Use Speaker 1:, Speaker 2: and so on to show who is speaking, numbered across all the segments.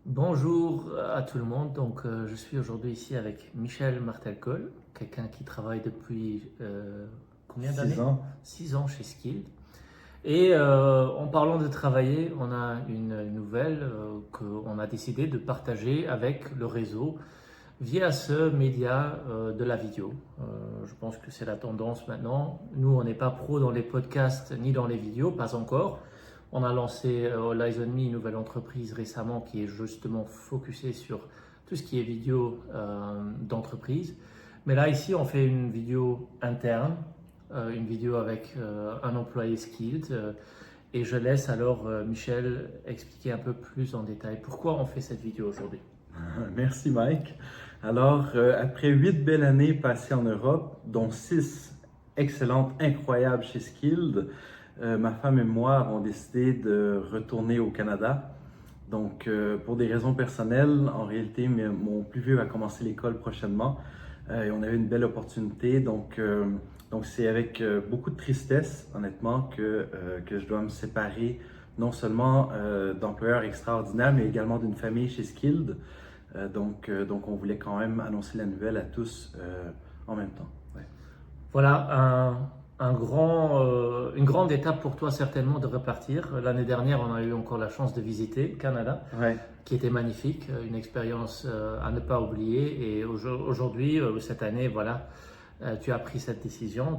Speaker 1: Bonjour à tout le monde. Je suis aujourd'hui ici avec Michel Martelcol, quelqu'un qui travaille depuis combien
Speaker 2: Six
Speaker 1: d'années?
Speaker 2: ans.
Speaker 1: 6 ans chez Skilled. Et en parlant de travailler, on a une nouvelle qu'on a décidé de partager avec le réseau via ce média de la vidéo. Je pense que c'est la tendance maintenant. Nous, on n'est pas pro dans les podcasts ni dans les vidéos, pas encore. On a lancé Horizon Me, une nouvelle entreprise récemment qui est justement focusée sur tout ce qui est vidéo d'entreprise. Mais là, ici, on fait une vidéo interne, une vidéo avec un employé skilled. Et je laisse alors Michel expliquer un peu plus en détail pourquoi on fait cette vidéo aujourd'hui.
Speaker 2: Merci Mike. Alors, après 8 belles années passées en Europe, dont 6 excellentes, incroyables chez Skilled, ma femme et moi avons décidé de retourner au Canada. Donc, pour des raisons personnelles, en réalité, mon plus vieux va commencer l'école prochainement et on avait une belle opportunité. Donc c'est avec beaucoup de tristesse, honnêtement, que je dois me séparer non seulement d'employeurs extraordinaires, mais également d'une famille chez Skilled. Donc, on voulait quand même annoncer la nouvelle à tous en même temps. Ouais.
Speaker 1: Voilà une grande étape pour toi certainement de repartir. L'année dernière, on a eu encore la chance de visiter le Canada,
Speaker 2: Ouais.
Speaker 1: qui était magnifique, une expérience à ne pas oublier. Et aujourd'hui, cette année, voilà, tu as pris cette décision.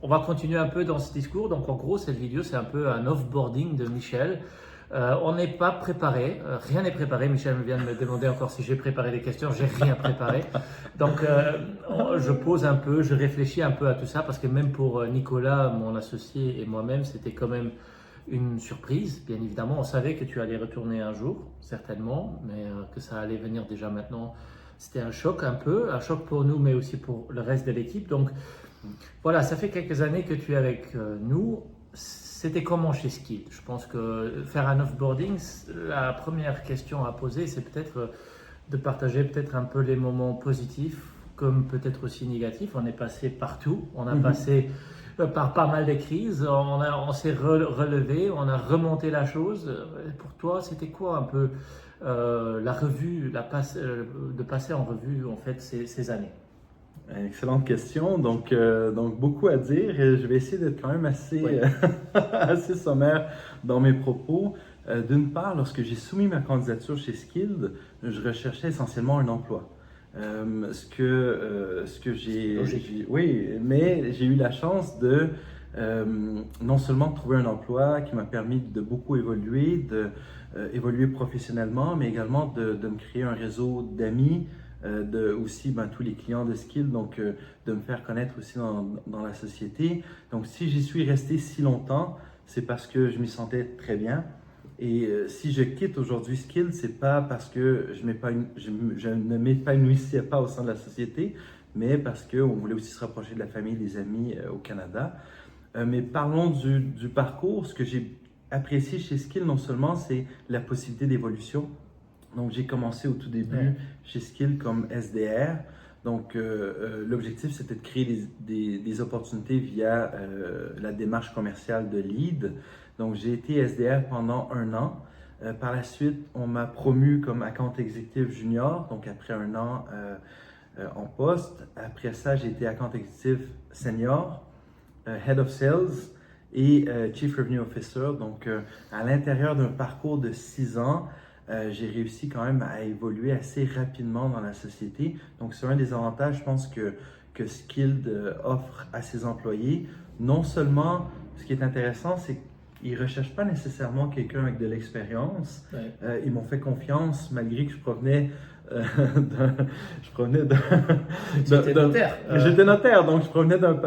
Speaker 1: On va continuer un peu dans ce discours. Donc, en gros, cette vidéo, c'est un peu un off-boarding de Michel. On n'est pas préparé, rien n'est préparé. Michel vient de me demander encore si j'ai préparé des questions, j'ai rien préparé. Je pose un peu, je réfléchis un peu à tout ça parce que même pour Nicolas, mon associé et moi-même, c'était quand même une surprise. Bien évidemment, on savait que tu allais retourner un jour, certainement, mais que ça allait venir déjà maintenant. C'était un choc un peu, un choc pour nous, mais aussi pour le reste de l'équipe. Donc voilà, ça fait quelques années que tu es avec nous. C'était comment chez Skill? Je pense que faire un offboarding, la première question à poser, c'est peut-être de partager peut-être un peu les moments positifs, comme peut-être aussi négatifs. On est passé partout, on a passé par pas mal de crises, on s'est relevé, on a remonté la chose. Pour toi, c'était quoi un peu la revue, de passer en revue en fait ces années?
Speaker 2: Excellente question. Donc beaucoup à dire. Et je vais essayer d'être quand même assez,
Speaker 1: Oui.
Speaker 2: assez sommaire dans mes propos. D'une part, lorsque j'ai soumis ma candidature chez Skilled, je recherchais essentiellement un emploi. Ce que
Speaker 1: Logique.
Speaker 2: oui, mais j'ai eu la chance de non seulement de trouver un emploi qui m'a permis de beaucoup évoluer, évoluer professionnellement, mais également de me créer un réseau d'amis, de aussi tous les clients de Skill, donc de me faire connaître aussi dans la société. Donc si j'y suis resté si longtemps, c'est parce que je m'y sentais très bien. Et si je quitte aujourd'hui Skill, c'est pas parce que je ne m'épanouissais pas au sein de la société, mais parce qu'on voulait aussi se rapprocher de la famille, des amis au Canada. Mais parlons du parcours. Ce que j'ai apprécié chez Skill, non seulement c'est la possibilité d'évolution. Donc, j'ai commencé au tout début
Speaker 1: Ouais.
Speaker 2: chez Skill comme SDR. Donc, l'objectif, c'était de créer des opportunités via la démarche commerciale de lead. Donc, j'ai été SDR pendant 1 an. Par la suite, on m'a promu comme account executive junior. Donc, après 1 an en poste. Après ça, j'ai été account executive senior, head of sales et chief revenue officer. Donc, à l'intérieur d'un parcours de 6 ans, j'ai réussi quand même à évoluer assez rapidement dans la société. Donc, c'est un des avantages, je pense, que Skilled offre à ses employés. Non seulement, ce qui est intéressant, c'est qu'ils ne recherchent pas nécessairement quelqu'un avec de l'expérience.
Speaker 1: Ouais.
Speaker 2: Ils m'ont fait confiance malgré que je provenais euh, d'un, je provenais
Speaker 1: J'étais notaire.
Speaker 2: j'étais notaire, donc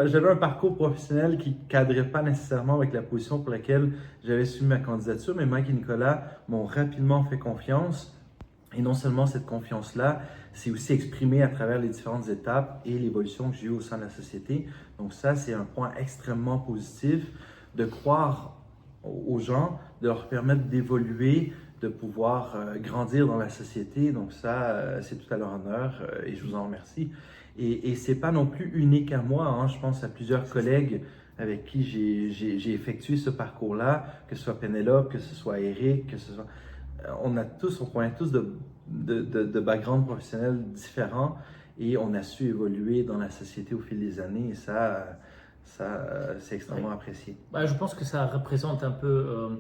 Speaker 2: j'avais un parcours professionnel qui ne cadrait pas nécessairement avec la position pour laquelle j'avais soumis ma candidature, mais Mike et Nicolas m'ont rapidement fait confiance. Et non seulement cette confiance-là, c'est aussi exprimé à travers les différentes étapes et l'évolution que j'ai eue au sein de la société. Donc ça, c'est un point extrêmement positif de croire aux gens, de leur permettre d'évoluer, de pouvoir grandir dans la société. Donc ça, c'est tout à leur honneur et je vous en remercie. Et ce n'est pas non plus unique à moi, hein. Je pense à plusieurs collègues avec qui j'ai effectué ce parcours-là, que ce soit Pénélope, que ce soit Eric, que ce soit on provient tous de backgrounds professionnels différents et on a su évoluer dans la société au fil des années et c'est extrêmement apprécié.
Speaker 1: Bah, je pense que ça représente un peu,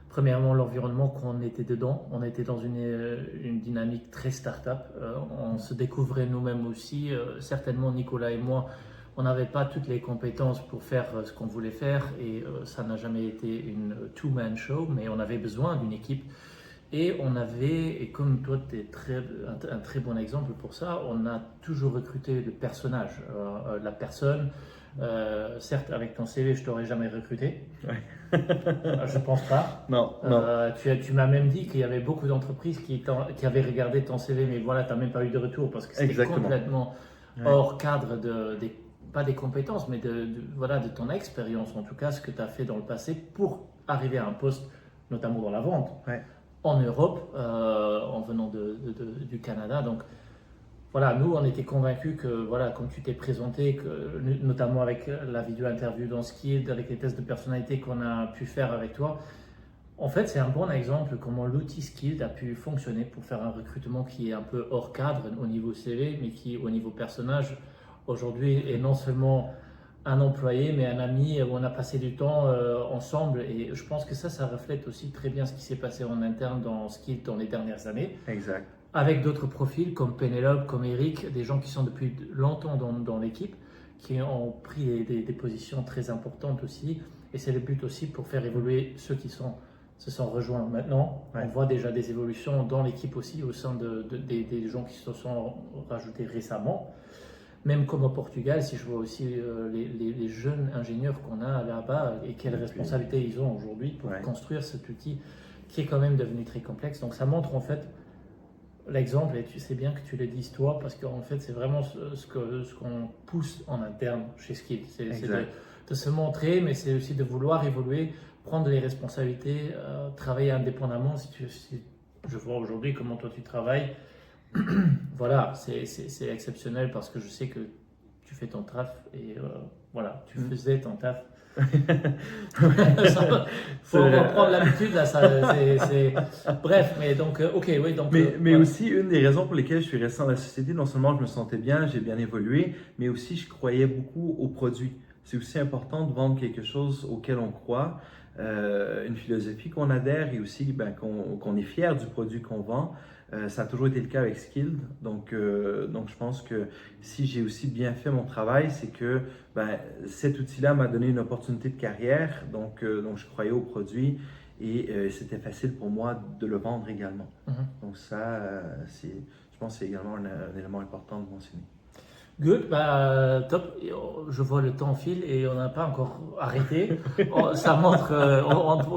Speaker 1: premièrement, l'environnement qu'on était dedans. On était dans une dynamique très start-up. On se découvrait nous-mêmes aussi. Certainement, Nicolas et moi, on n'avait pas toutes les compétences pour faire ce qu'on voulait faire et ça n'a jamais été une two-man show, mais on avait besoin d'une équipe. Et on avait, et comme toi, tu es un très bon exemple pour ça, on a toujours recruté le personnage, la personne. Certes, avec ton CV, je t'aurais jamais recruté.
Speaker 2: Ouais.
Speaker 1: Je pense pas.
Speaker 2: Non, non.
Speaker 1: Tu m'as même dit qu'il y avait beaucoup d'entreprises qui avaient regardé ton CV, mais voilà, tu n'as même pas eu de retour parce que c'était
Speaker 2: Exactement.
Speaker 1: complètement hors cadre pas des compétences, mais voilà, de ton expérience, en tout cas, ce que tu as fait dans le passé pour arriver à un poste, notamment dans la vente,
Speaker 2: Ouais.
Speaker 1: en Europe, en venant du Canada. Donc, voilà, nous, on était convaincus que, voilà, comme tu t'es présenté, notamment avec la vidéo interview dans Skilled, avec les tests de personnalité qu'on a pu faire avec toi, en fait, c'est un bon exemple comment l'outil Skilled a pu fonctionner pour faire un recrutement qui est un peu hors cadre au niveau CV, mais qui, au niveau personnage, aujourd'hui, est non seulement un employé, mais un ami où on a passé du temps ensemble. Et je pense que ça reflète aussi très bien ce qui s'est passé en interne dans Skilled dans les dernières années.
Speaker 2: Exact.
Speaker 1: Avec d'autres profils comme Pénélope, comme Eric, des gens qui sont depuis longtemps dans l'équipe, qui ont pris des positions très importantes aussi. Et c'est le but aussi pour faire évoluer ceux qui se sont rejoints maintenant.
Speaker 2: Ouais.
Speaker 1: On voit déjà des évolutions dans l'équipe aussi, au sein des gens qui se sont rajoutés récemment. Même comme au Portugal, si je vois aussi les jeunes ingénieurs qu'on a là-bas et quelles responsabilités ils ont aujourd'hui pour construire cet outil qui est quand même devenu très complexe. Donc ça montre en fait l'exemple, et tu sais bien que tu le dis toi, parce qu'en fait c'est vraiment ce qu'on pousse en interne chez Skilled. C'est de se montrer, mais c'est aussi de vouloir évoluer, prendre les responsabilités, travailler indépendamment. Si je vois aujourd'hui comment toi tu travailles, voilà, c'est exceptionnel parce que je sais que tu fais ton taf et voilà, tu faisais ton taf. Faut reprendre l'habitude là. Bref, mais donc, ok, oui. Donc,
Speaker 2: mais
Speaker 1: voilà.
Speaker 2: aussi, une des raisons pour lesquelles je suis resté dans la société, non seulement je me sentais bien, j'ai bien évolué, mais aussi je croyais beaucoup aux produits. C'est aussi important de vendre quelque chose auquel on croit, une philosophie qu'on adhère et aussi qu'on est fier du produit qu'on vend. Ça a toujours été le cas avec Skilled. Donc je pense que si j'ai aussi bien fait mon travail, c'est que cet outil-là m'a donné une opportunité de carrière. Donc je croyais au produit et c'était facile pour moi de le vendre également. Donc ça, je pense que c'est également un élément important de mentionner.
Speaker 1: Good, top. Je vois le temps file et on n'a pas encore arrêté. Ça montre,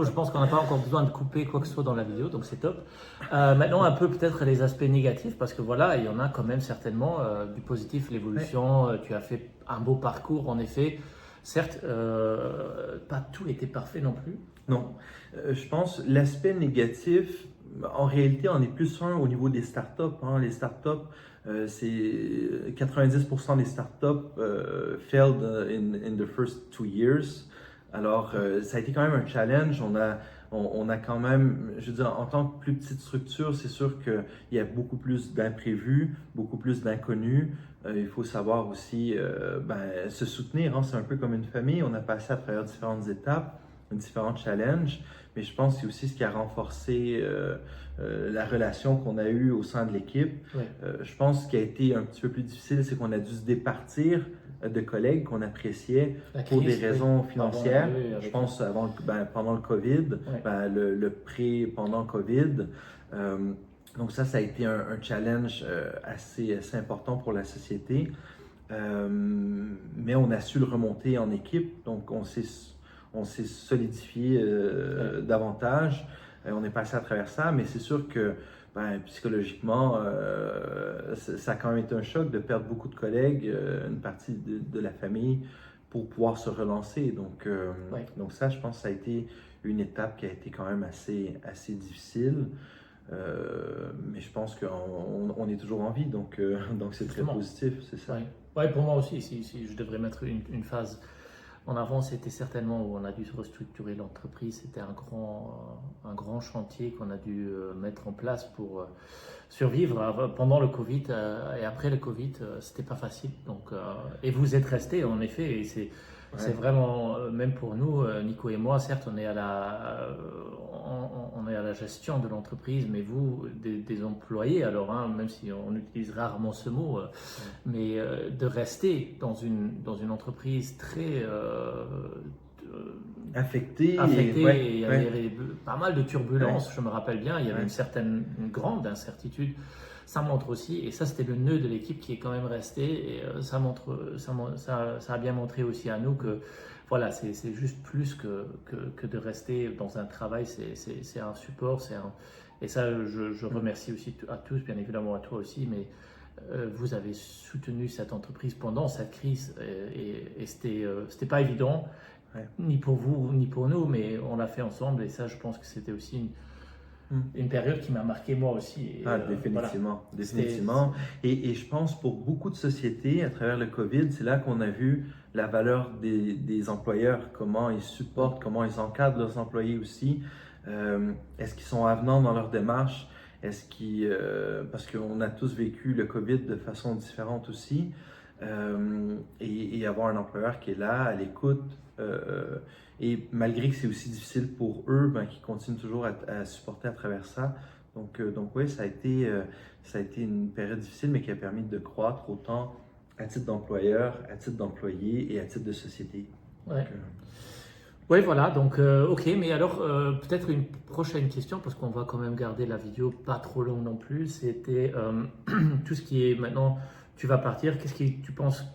Speaker 1: je pense qu'on n'a pas encore besoin de couper quoi que ce soit dans la vidéo, donc c'est top. Maintenant, un peu peut-être les aspects négatifs, parce que voilà, il y en a quand même certainement du positif, l'évolution. Tu as fait un beau parcours, en effet. Certes, pas tout était parfait non plus.
Speaker 2: Non, je pense l'aspect négatif, en réalité, on est plus au niveau des startups. Les startups, c'est 90% des startups failed in the first 2 years. Alors, ça a été quand même un challenge. On a quand même, je veux dire, en tant que plus petite structure, c'est sûr qu'il y a beaucoup plus d'imprévus, beaucoup plus d'inconnus. Il faut savoir aussi se soutenir. C'est un peu comme une famille. On a passé à travers différentes étapes, différents challenges. Mais je pense que c'est aussi ce qui a renforcé la relation qu'on a eue au sein de l'équipe. Je pense ce qui a été un petit peu plus difficile, c'est qu'on a dû se départir de collègues qu'on appréciait pour des raisons financières. Je pense pendant le COVID, le pendant COVID. Donc ça a été un challenge assez important pour la société. Mais on a su le remonter en équipe. Donc on s'est solidifié davantage. On est passé à travers ça, mais c'est sûr que psychologiquement, ça a quand même été un choc de perdre beaucoup de collègues, une partie de la famille, pour pouvoir se relancer. Donc ça, je pense que ça a été une étape qui a été quand même assez difficile. Mais je pense qu'on est toujours en vie, donc c'est très positif, c'est ça.
Speaker 1: Ouais, pour moi aussi, si je devrais mettre une phase En avant, c'était certainement où on a dû restructurer l'entreprise. C'était un grand chantier qu'on a dû mettre en place pour survivre pendant le Covid et après le Covid. C'était pas facile. Donc, et vous êtes restés en effet. Et c'est vraiment, même pour nous, Nico et moi, certes, on est à la gestion de l'entreprise, mais vous, des employés, alors, hein, même si on utilise rarement ce mot, mais de rester dans une entreprise très
Speaker 2: affecté.
Speaker 1: et il y avait pas mal de turbulences, je me rappelle bien, il y avait une grande incertitude. Ça montre aussi, et ça c'était le nœud de l'équipe qui est quand même resté, et ça a bien montré aussi à nous que voilà, c'est juste plus que de rester dans un travail, c'est un support, et ça je remercie aussi à tous, bien évidemment à toi aussi, mais vous avez soutenu cette entreprise pendant cette crise, et c'était pas évident, ni pour vous ni pour nous, mais on l'a fait ensemble, et ça je pense que c'était aussi une période qui m'a marqué moi aussi.
Speaker 2: Définitivement,
Speaker 1: voilà.
Speaker 2: définitivement. Et je pense pour beaucoup de sociétés, à travers le COVID, c'est là qu'on a vu la valeur des employeurs, comment ils supportent, comment ils encadrent leurs employés aussi. Est-ce qu'ils sont avenants dans leur démarche? Parce qu'on a tous vécu le COVID de façon différente aussi. Et avoir un employeur qui est là, à l'écoute, et malgré que c'est aussi difficile pour eux, ben, qui continuent toujours à supporter à travers ça. Donc oui, ça a été une période difficile, mais qui a permis de croître autant à titre d'employeur, à titre d'employé et à titre de société.
Speaker 1: Ouais. Oui, voilà, donc ok, mais alors peut-être une prochaine question, parce qu'on va quand même garder la vidéo pas trop longue non plus, c'était tout ce qui est maintenant, tu vas partir, qu'est-ce que tu penses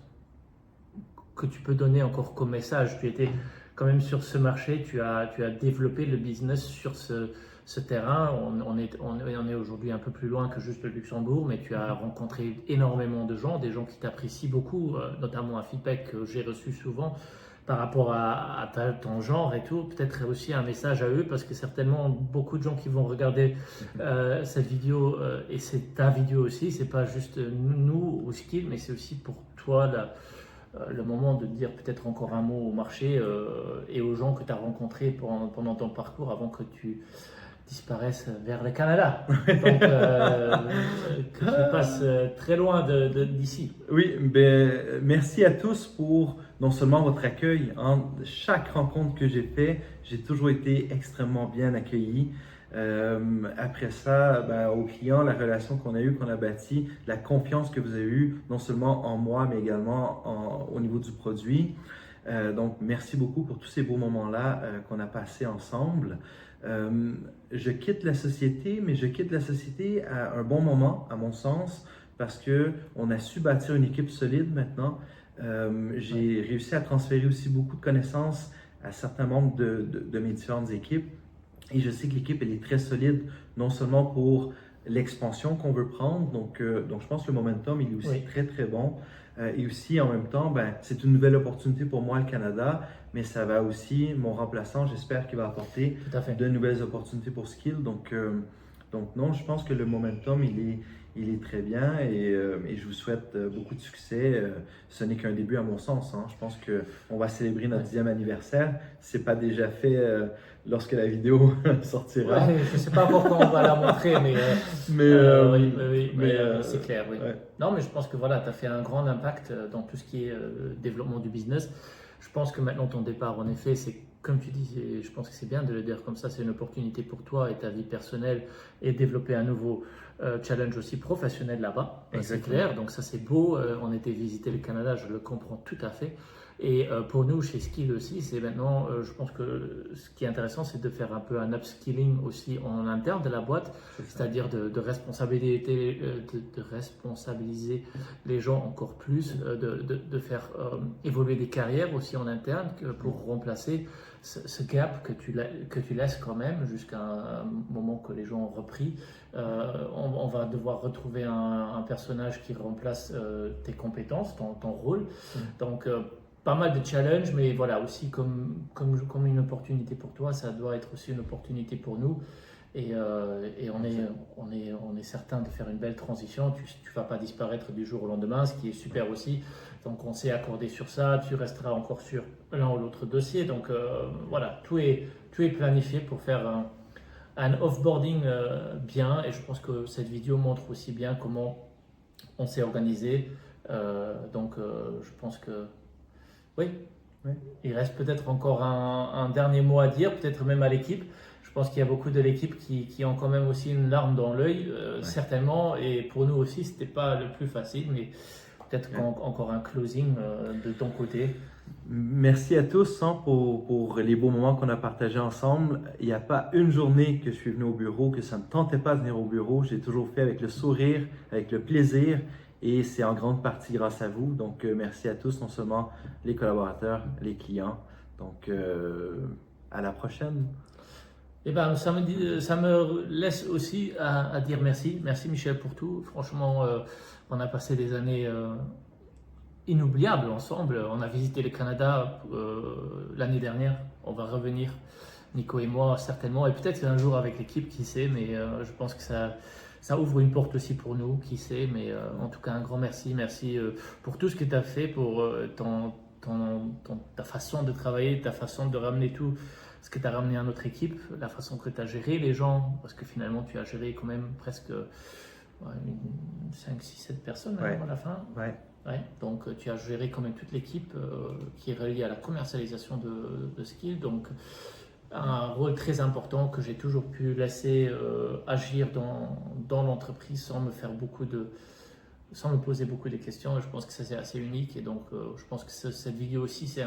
Speaker 1: que tu peux donner encore comme message? Tu étais quand même sur ce marché, tu as développé le business sur ce terrain, on est aujourd'hui un peu plus loin que juste le Luxembourg, mais tu as rencontré énormément de gens, des gens qui t'apprécient beaucoup, notamment un feedback que j'ai reçu souvent par rapport à ton genre et tout, peut-être aussi un message à eux, parce que certainement beaucoup de gens qui vont regarder cette vidéo, et c'est ta vidéo aussi, c'est pas juste nous ou Skill, mais c'est aussi pour toi le moment de dire peut-être encore un mot au marché et aux gens que tu as rencontrés pendant ton parcours avant que tu disparaisses vers le Canada. Donc, que tu passes très loin d'ici.
Speaker 2: Oui, ben, merci à tous pour non seulement votre accueil. Chaque rencontre que j'ai fait, j'ai toujours été extrêmement bien accueilli. Après ça, ben, aux clients, la relation qu'on a eue, qu'on a bâtie, la confiance que vous avez eue, non seulement en moi, mais également au niveau du produit. Donc, merci beaucoup pour tous ces beaux moments-là qu'on a passés ensemble. Je quitte la société, mais je quitte la société à un bon moment, à mon sens, parce qu'on a su bâtir une équipe solide maintenant. J'ai réussi à transférer aussi beaucoup de connaissances à certains membres de mes différentes équipes. Et je sais que l'équipe, elle est très solide, non seulement pour l'expansion qu'on veut prendre, donc je pense que le momentum, il est aussi très, très bon. Et aussi, en même temps, ben, c'est une nouvelle opportunité pour moi, le Canada, mais ça va aussi, mon remplaçant, j'espère qu'il va apporter de nouvelles opportunités pour Skill. Donc non, je pense que le momentum, il est très bien et je vous souhaite beaucoup de succès. Ce n'est qu'un début à mon sens. Je pense qu'on va célébrer notre 10e anniversaire. Ce n'est pas déjà fait lorsque la vidéo sortira.
Speaker 1: Ouais, je ne sais pas encore quand on va la montrer, mais c'est clair. Oui. Ouais. Non, mais je pense que voilà, tu as fait un grand impact dans tout ce qui est développement du business. Je pense que maintenant, ton départ, en effet, c'est comme tu dis, je pense que c'est bien de le dire comme ça, c'est une opportunité pour toi et ta vie personnelle et développer un nouveau challenge aussi professionnel là-bas. C'est clair, donc ça c'est beau. On était visiter le Canada, je le comprends tout à fait. Et pour nous, chez Skill aussi, c'est maintenant, je pense que ce qui est intéressant, c'est de faire un peu un upskilling aussi en interne de la boîte, c'est-à-dire de responsabiliser les gens encore plus, de faire évoluer des carrières aussi en interne pour remplacer ce gap que tu laisses quand même jusqu'à un moment que les gens ont repris. On va devoir retrouver un personnage qui remplace tes compétences, ton rôle. Donc, pas mal de challenges, mais voilà, aussi comme une opportunité pour toi, ça doit être aussi une opportunité pour nous. Et on est certain de faire une belle transition. Tu ne vas pas disparaître du jour au lendemain, ce qui est super aussi. Donc on s'est accordé sur ça. Tu resteras encore sur l'un ou l'autre dossier. Donc voilà, tout est planifié pour faire un offboarding bien. Et je pense que cette vidéo montre aussi bien comment on s'est organisé. Je pense que oui. Il reste peut-être encore un dernier mot à dire, peut-être même à l'équipe. Je pense qu'il y a beaucoup de l'équipe qui ont quand même aussi une larme dans l'œil, certainement. Et pour nous aussi, c'était pas le plus facile, mais peut-être encore un closing de ton côté.
Speaker 2: Merci à tous pour les beaux moments qu'on a partagés ensemble. Il n'y a pas une journée que je suis venu au bureau, que ça ne me tentait pas de venir au bureau. J'ai toujours fait avec le sourire, avec le plaisir. Et c'est en grande partie grâce à vous. Donc, merci à tous, non seulement les collaborateurs, les clients. Donc, à la prochaine.
Speaker 1: Eh ben, ça me laisse aussi à dire merci. Merci Michel pour tout. Franchement, on a passé des années inoubliables ensemble. On a visité le Canada l'année dernière. On va revenir, Nico et moi, certainement. Et peut-être un jour avec l'équipe, qui sait. Mais je pense que ça ouvre une porte aussi pour nous, qui sait. Mais en tout cas, un grand merci. Merci pour tout ce que tu as fait, pour ta façon de travailler, ta façon de ramener tout ce que tu as ramené à notre équipe, la façon que tu as géré les gens, parce que finalement, tu as géré quand même presque 5, 6, 7 personnes à la fin. Donc, tu as géré quand même toute l'équipe qui est reliée à la commercialisation de skills. Donc, un rôle très important que j'ai toujours pu laisser agir dans l'entreprise sans me poser beaucoup de questions. Et je pense que ça, c'est assez unique. Et donc, je pense que cette vidéo aussi, c'est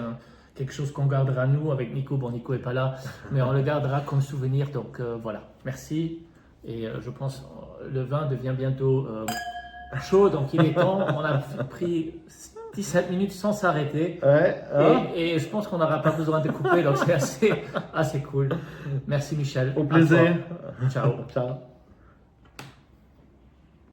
Speaker 1: quelque chose qu'on gardera nous avec Nico. Bon, Nico n'est pas là, mais on le gardera comme souvenir. Donc, voilà. Merci. Et je pense le vin devient bientôt chaud. Donc, il est temps. On a pris 17 minutes sans s'arrêter. Et je pense qu'on n'aura pas besoin de couper. Donc, c'est assez cool. Merci, Michel.
Speaker 2: Au plaisir.
Speaker 1: Ciao.
Speaker 2: Ciao.